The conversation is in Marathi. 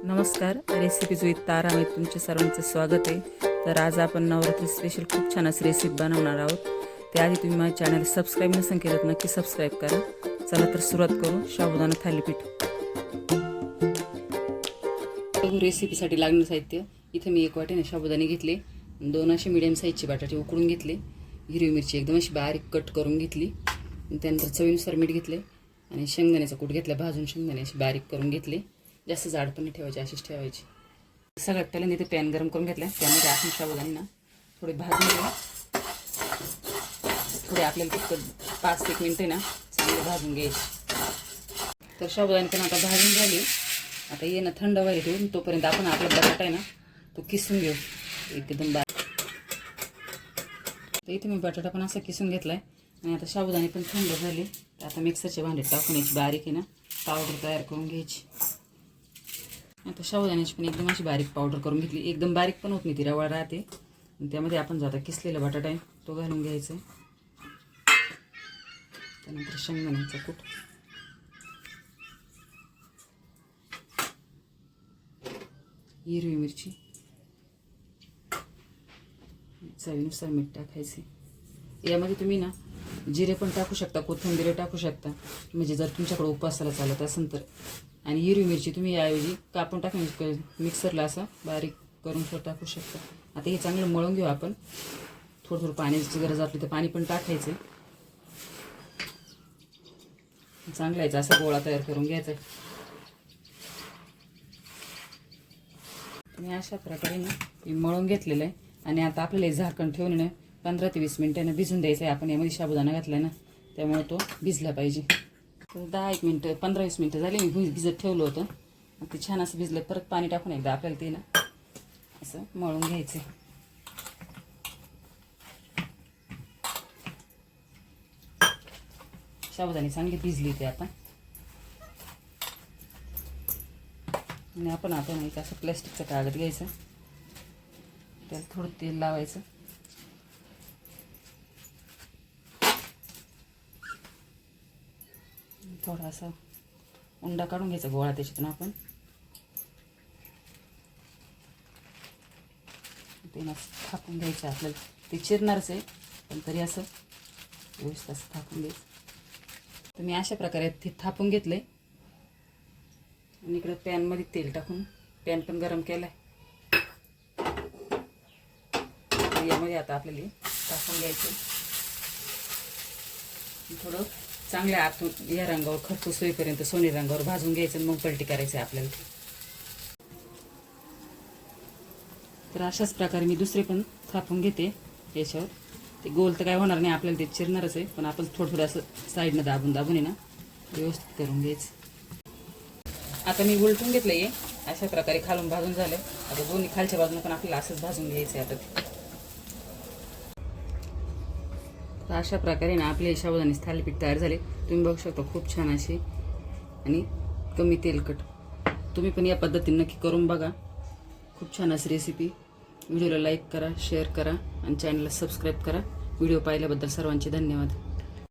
नमस्कार, रेसिपीज विथ तारामध्ये तुमचे सर्वांचं स्वागत आहे. तर आज आपण नवरात्री स्पेशल खूप छान अशी रेसिपी बनवणार आहोत. त्याआधी तुम्ही माझ्या चॅनल सबस्क्राईब नसेल केलं तर नक्की सबस्क्राईब करा. चला तर सुरुवात करू. साबुदाणा थालीपीठ. रेसिपीसाठी लागणारे साहित्य इथे मी 1 वाटीने साबुदाणे घेतले, 2 असे मीडियम साईजचे बटाटे उकडून घेतले, हिरवी मिरची एकदम अशी बारीक कट करून घेतली, त्यानंतर चवीनुसार मीठ घेतले आणि शेंगदाण्याचा कूट घेतला, भाजून शेंगदाणे अशी बारीक करून घेतले. जास्त जाड पण नाही ठेवायची, अशीच ठेवायची. सगळ्यात पहिल्यांदा इथे पॅन गरम करून घेतला, त्यामध्ये आपण साबुदाणे ना थोडे भाजून घेऊ. थोडे आपल्याला फक्त 5 ते 1 मिनिट ना चांगले भाजून घ्यायचे. तर साबुदाणे पण आता भाजून झाले. आता ये ना थंड व्हायला ठेवून तोपर्यंत आपण आपला बटाटा आहे ना तो किसून घेऊ एकदम बारीक. तर इथे मी बटाटा पण असा किसून घेतलाय आणि आता साबुदाणे पण थंड झाले. तर आता मिक्सरच्या भांड्यात टाकून याची बारीक आहे ना पावडर तयार करून घ्यायची. आता साबुदाण्याची पण एकदम अशी बारीक पावडर करून घेतली. एकदम बारीक पण होत नाही, ती रवाळ राहते. त्यामध्ये आपण जो आता किसलेला बटाटा आहे तो घालून घ्यायचा. त्यानंतर शेंगदाण्याचा कूट, हिरवी मिरची, चवीनुसार मीठ टाकायचे. यामध्ये तुम्ही ना जिरे पण टाकू शकता, कोथिंबीर टाकू शकता, म्हणजे जर तुमच्याकडे उपवासाला चालत असेल तर. आणि हिरवी मिरची तुम्ही याऐवजी कापून टाकून मिक्सरला असं बारीक करून टाकू शकता. आता हे चांगलं मळून घेऊ आपण. थोडं थोडं पाण्याची गरज असली तर पाणी पण टाकायचं. चांगला यायचा असा गोळा तयार करून घ्यायचा. मी अशा प्रकारे ना मी मळून घेतलेलं आहे आणि आता आपल्याला झाकण ठेवून ना 15 ते 20 मिनिटांना भिजून द्यायचं आहे. आपण यामध्ये साबुदाणा घातलाय ना त्यामुळे तो भिजला पाहिजे. 10-1 मिनिटं 15-20 मिनिटं झाली मी भिजत ठेवलं होतं. ते छान असं भिजलं. परत पाणी टाकून एकदा आपल्याला ते ना असं मळून घ्यायचं. साबुदाणे चांगली भिजली ते आता. आणि आपण एक असं प्लॅस्टिकचा कागद घ्यायचा, त्याला थोडं तेल लावायचं. थोडासा उंडा काढून घ्यायचा गोळा, त्याच्यातून आपण ते ना थापून घ्यायचं. आपल्याला ते चिरणारच आहे पण तरी असं व्यवस्थित असं थापून घ्यायचं. तर मी अशा प्रकारे ते थापून घेतलंय आणि इकडं पॅनमध्ये तेल टाकून पॅन पण गरम केलाय. यामध्ये आता आपल्याला टाकून घ्यायचं. थोडं चांगल्या आतून या रंगावर खरपूस होईपर्यंत सोनेरी रंगावर भाजून घ्यायचं. मग पलटी करायचं आहे आपल्याला. तर अशाच प्रकारे मी दुसरे पण थापून घेते याच्यावर. ते गोल तर काय होणार नाही, आपल्याला ते चिरणारच आहे, पण आपण थोडं थोडं असं साईडनं दाबून आहे ना व्यवस्थित करून घ्यायचं. आता मी उलटून घेतलं आहे अशा प्रकारे. खालून भाजून झालं. आता दोन्ही खालच्या बाजूने पण आपल्याला असंच भाजून घ्यायचं आहे. आता तर अशा प्रकारे ना आपले साबुदाणे थालीपीठ तयार झाले. तुम्ही बघू शकता खूप छान अशी आणि कमी तेलकट. तुम्ही पण या पद्धतीने नक्की करून बघा. खूप छान अशी रेसिपी. व्हिडिओला लाईक करा, शेअर करा आणि चॅनलला सबस्क्राईब करा. व्हिडिओ पाहिल्याबद्दल सर्वांचे धन्यवाद.